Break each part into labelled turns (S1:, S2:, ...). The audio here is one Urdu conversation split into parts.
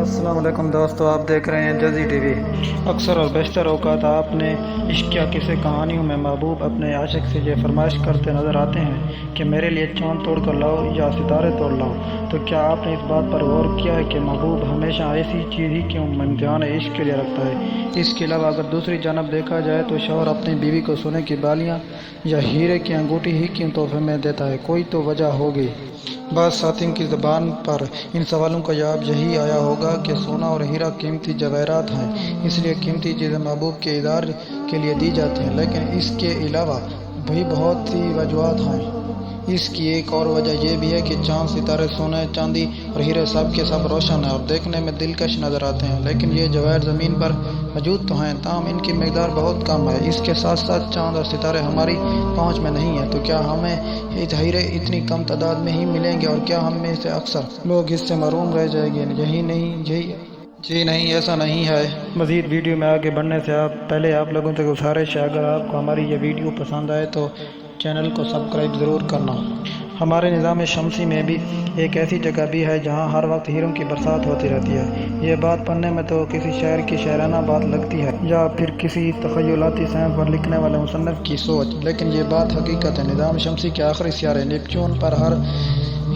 S1: السلام علیکم دوستو، آپ دیکھ رہے ہیں جزی ٹی وی۔ اکثر اور بیشتر اوقات آپ نے عشق یا کسی کہانیوں میں محبوب اپنے عاشق سے یہ فرمائش کرتے نظر آتے ہیں کہ میرے لیے چاند توڑ کر لاؤ یا ستارے توڑ لاؤ۔ تو کیا آپ نے اس بات پر غور کیا ہے کہ محبوب ہمیشہ ایسی چیز ہی کیوں امتحان عشق کے لیے رکھتا ہے؟ اس کے علاوہ اگر دوسری جانب دیکھا جائے تو شوہر اپنی بیوی کو سونے کی بالیاں یا ہیرے کی انگوٹھی ہی کیوں تحفے میں دیتا ہے؟ کوئی تو وجہ ہوگی۔ بعض ساتھیوں کی زبان پر ان سوالوں کا جواب یہی آیا ہوگا کہ سونا اور ہیرا قیمتی جواہرات ہیں، اس لیے قیمتی چیزیں محبوب کے ادار کے لیے دی جاتی ہیں۔ لیکن اس کے علاوہ بھی بہت سی وجوہات ہیں۔ اس کی ایک اور وجہ یہ بھی ہے کہ چاند، ستارے، سونے، چاندی اور ہیرے سب کے سب روشن ہیں اور دیکھنے میں دلکش نظر آتے ہیں، لیکن یہ جواہر زمین پر موجود تو ہیں، تاہم ان کی مقدار بہت کم ہے۔ اس کے ساتھ ساتھ چاند اور ستارے ہماری پہنچ میں نہیں ہیں، تو کیا ہمیں ہیرے اتنی کم تعداد میں ہی ملیں گے اور کیا ہم میں سے اکثر لوگ اس سے محروم رہ جائیں گے؟ جی نہیں، ایسا نہیں ہے۔ مزید ویڈیو میں آگے بڑھنے سے پہلے آپ لوگوں سے گزارش ہے، اگر آپ کو ہماری یہ ویڈیو پسند آئے تو چینل کو سبسکرائب ضرور کرنا۔ ہمارے نظام شمسی میں بھی ایک ایسی جگہ بھی ہے جہاں ہر وقت ہیروں کی برسات ہوتی رہتی ہے۔ یہ بات پڑھنے میں تو کسی شاعر کی شاعرانہ بات لگتی ہے یا پھر کسی تخیلاتی سائنس پر لکھنے والے مصنف کی سوچ، لیکن یہ بات حقیقت ہے۔ نظام شمسی کے آخری سیارے نیپچون پر ہر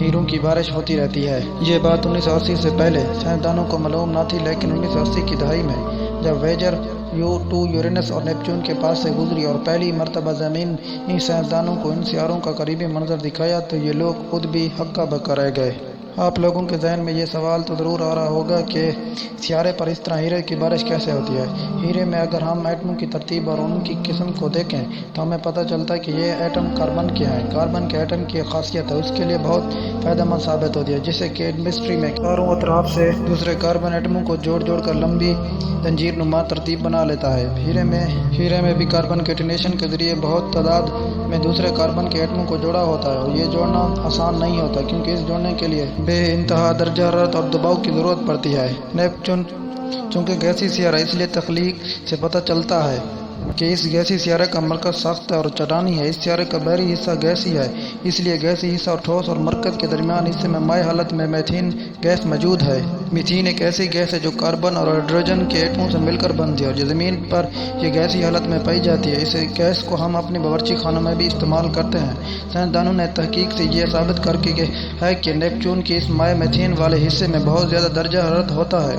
S1: ہیروں کی بارش ہوتی رہتی ہے۔ یہ بات 1980 سے پہلے سائنسدانوں کو معلوم نہ تھی، لیکن 1980 کی دہائی میں جب ویجر U2 یورینس اور نیپچون کے پاس سے گزری اور پہلی مرتبہ زمینی سائنسدانوں کو ان سیاروں کا قریبی منظر دکھایا تو یہ لوگ خود بھی ہکا بکا رہ گئے۔ آپ لوگوں کے ذہن میں یہ سوال تو ضرور آ رہا ہوگا کہ سیارے پر اس طرح ہیرے کی بارش کیسے ہوتی ہے؟ ہیرے میں اگر ہم ایٹموں کی ترتیب اور ان کی قسم کو دیکھیں تو ہمیں پتہ چلتا ہے کہ یہ ایٹم کاربن کے ہیں۔ کاربن کے ایٹم کی خاصیت ہے اس کے لیے بہت فائدہ مند ثابت ہوتی ہے، جسے کیمسٹری میں چاروں اطراف سے دوسرے کاربن ایٹموں کو جوڑ کر لمبی زنجیر نما ترتیب بنا لیتا ہے۔ ہیرے میں بھی کاربن کیٹینیشن کے ذریعے بہت تعداد میں دوسرے کاربن کے ایٹموں کو جوڑا ہوتا ہے، اور یہ جوڑنا آسان نہیں ہوتا کیونکہ اس جوڑنے کے لیے بے انتہا درجہ حرارت اور دباؤ کی ضرورت پڑتی ہے۔ نیپچون چونکہ گیسی سیارہ اس لیے تخلیق سے پتہ چلتا ہے کہ اس گیسی سیارے کا مرکز سخت ہے اور چٹانی ہے۔ اس سیارے کا بحری حصہ گیسی ہے، اس لیے گیسی حصہ اور ٹھوس اور مرکز کے درمیان حصے میں مائع حالت میں میتھین گیس موجود ہے۔ میتھین ایک ایسی گیس ہے جو کاربن اور ہائیڈروجن کے ایٹموں سے مل کر بنتی ہے، اور جو زمین پر یہ گیسی حالت میں پائی جاتی ہے۔ اس گیس کو ہم اپنے باورچی خانوں میں بھی استعمال کرتے ہیں۔ سائنسدانوں نے تحقیق سے یہ ثابت کر کے ہے کہ نیپچون کے اس مائع میتھین والے حصے میں بہت زیادہ درجہ حرارت ہوتا ہے،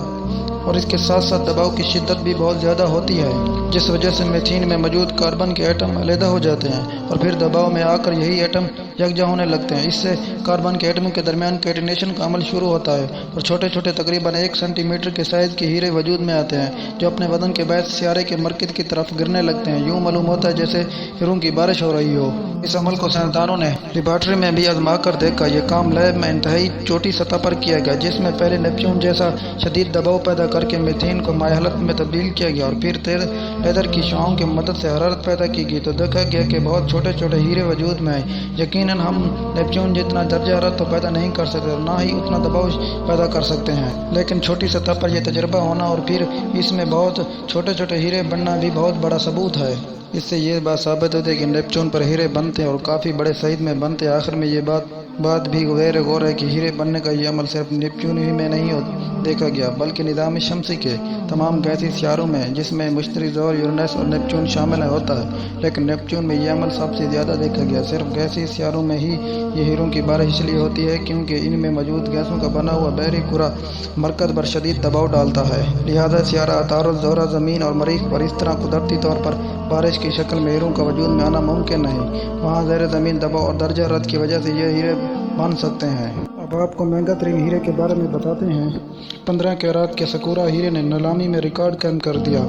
S1: اور اس کے ساتھ ساتھ دباؤ کی شدت بھی بہت زیادہ ہوتی ہے، جس وجہ سے میتھین میں موجود کاربن کے ایٹم علیحدہ ہو جاتے ہیں اور پھر دباؤ میں آ کر یہی ایٹم یکجا ہونے لگتے ہیں۔ اس سے کاربن کے ایٹموں کے درمیان کیٹینیشن کا عمل شروع ہوتا ہے اور چھوٹے چھوٹے تقریباً 1 سینٹی میٹر کے سائز کے ہیرے وجود میں آتے ہیں، جو اپنے وزن کے باعث سیارے کے مرکز کی طرف گرنے لگتے ہیں۔ یوں معلوم ہوتا ہے جیسے ہیروں کی بارش ہو رہی ہو۔ اس عمل کو سائنسدانوں نے لیبارٹری میں بھی آزما کر دیکھا۔ یہ کام لیب میں انتہائی چھوٹی سطح پر کیا گیا، جس میں پہلے نیپچون جیسا شدید دباؤ پیدا کر کے میتھین کو مائع حالت میں تبدیل کیا گیا، اور پھر لیزر کی شعاعوں کی مدد سے حرارت پیدا کی گئی، تو دیکھا گیا کہ بہت چھوٹے چھوٹے ہیرے وجود میں ہیں۔ یقیناً ہم نیپچون جتنا درجہ حرارت تو پیدا نہیں کر سکتے اور نہ ہی اتنا دباؤ پیدا کر سکتے ہیں، لیکن چھوٹی سطح پر یہ تجربہ ہونا اور پھر اس میں بہت چھوٹے چھوٹے ہیرے بننا بھی بہت بڑا ثبوت ہے۔ اس سے یہ بات ثابت ہوتی ہے کہ نیپچون پر ہیرے بنتے ہیں اور کافی بڑے سائز میں بنتے ہیں۔ آخر میں یہ بات بھی غیر غور ہے کہ ہیرے بننے کا یہ عمل صرف نیپچون ہی میں نہیں دیکھا گیا، بلکہ نظام شمسی کے تمام گیسی سیاروں میں، جس میں مشتری، زحل، یورینس اور نیپچون شامل ہوتا ہے، لیکن نیپچون میں یہ عمل سب سے زیادہ دیکھا گیا۔ صرف گیسی سیاروں میں ہی یہ ہیروں کی بارش اس لیے ہوتی ہے کیونکہ ان میں موجود گیسوں کا بنا ہوا بحری کرہ مرکز پر شدید دباؤ ڈالتا ہے، لہذا سیارہ عطارد، زہرہ، زمین اور مریخ پر اس طرح قدرتی طور پر بارش کی شکل میں ہیروں کا وجود میں آنا ممکن نہیں۔ وہاں زیر زمین دباؤ اور درجہ حرارت کی وجہ سے یہ ہیرے بن سکتے ہیں۔ اب آپ کو مہنگا ترین ہیرے کے بارے میں بتاتے ہیں۔ 15 کیرات کے سکورا ہیرے نے نیلامی میں ریکارڈ قائم کر دیا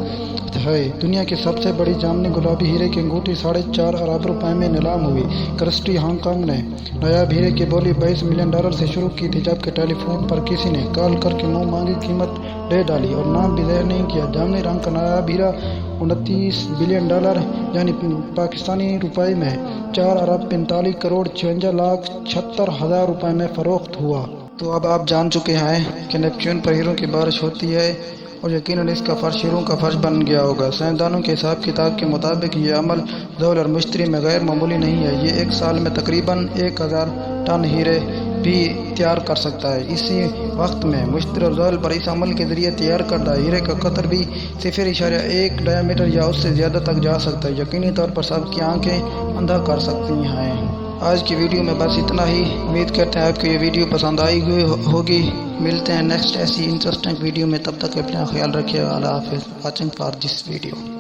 S1: ہے۔ دنیا کی سب سے بڑی جامنی گلابی ہیرے کی انگوٹھی 4.5 ارب روپے میں نیلام ہوئی۔ کرسٹی ہانگ کانگ نے نایاب ہیرے کی بولی $22 ملین سے شروع کی تھی، جبکہ ٹیلی فون پر کسی نے کال کر کے منہ مانگی قیمت دے ڈالی اور نام بھی ظاہر نہیں کیا۔ جامنی رنگ کا نایاب ہیرا $29 بلین یعنی پاکستانی روپے میں 4 ارب 45 کروڑ 56 لاکھ 76 ہزار روپے میں فروخت ہوا۔ تو اب آپ جان چکے ہیں کہ نیپچون پر ہیروں کی بارش ہوتی ہے، اور یقیناً اس کا فرش ہیروں کا فرش بن گیا ہوگا۔ سائنسدانوں کے حساب کتاب کے مطابق یہ عمل زحل اور مشتری میں غیر معمولی نہیں ہے۔ یہ ایک سال میں تقریباً 1000 ٹن ہیرے بھی تیار کر سکتا ہے۔ اسی وقت میں مشترک ذیل پر اس عمل کے ذریعے تیار کردہ ہیرے کا قطر بھی 0.1 ڈایا میٹر یا اس سے زیادہ تک جا سکتا ہے۔ یقینی طور پر سب کی آنکھیں اندھا کر سکتی ہیں۔ آج کی ویڈیو میں بس اتنا ہی۔ امید کرتے ہیں آپ کو یہ ویڈیو پسند آئی ہوگی۔ ملتے ہیں نیکسٹ ایسی انٹرسٹنگ ویڈیو میں، تب تک اپنا خیال رکھیے۔ اللہ حافظ۔ Watching for this video.